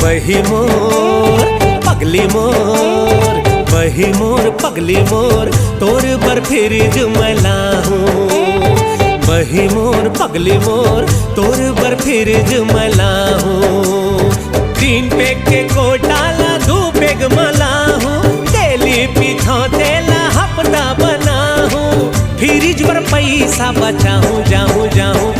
बही मोर पगली मोर, बही मोर पगली मोर, तोर पर फिर जुमला हूँ। बही मोर पगली मोर, तोर पर फिर जुमला हूँ। 3 पेग के कोटाला 2 पेग मला हूँ। तेली पीछो तेला हफ्ता बना हूँ। फ्रिज पर पैसा बचाऊँ जाऊँ जाऊँ